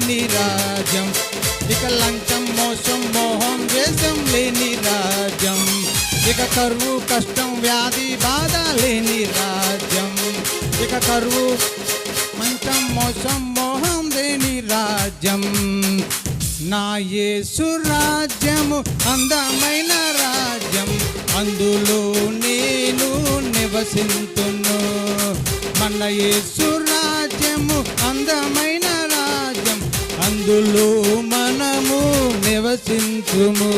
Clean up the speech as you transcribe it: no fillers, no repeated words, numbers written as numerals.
లేని రాజ్యం, ఇక లంచం మోసం మోహం ద్వేషం లేని రాజ్యం, ఇక కరువు కష్టం వ్యాధి బాధ లేని రాజ్యం, ఇక కరువు మంచం మోసం మోహం లేని రాజ్యం. నా యేసు రాజ్యము అందమైన రాజ్యం, అందులో నేను నివసింతును. మన యేసు రాజ్యము అందమైన రాజ్యం, అందులో మనము నివసించుము.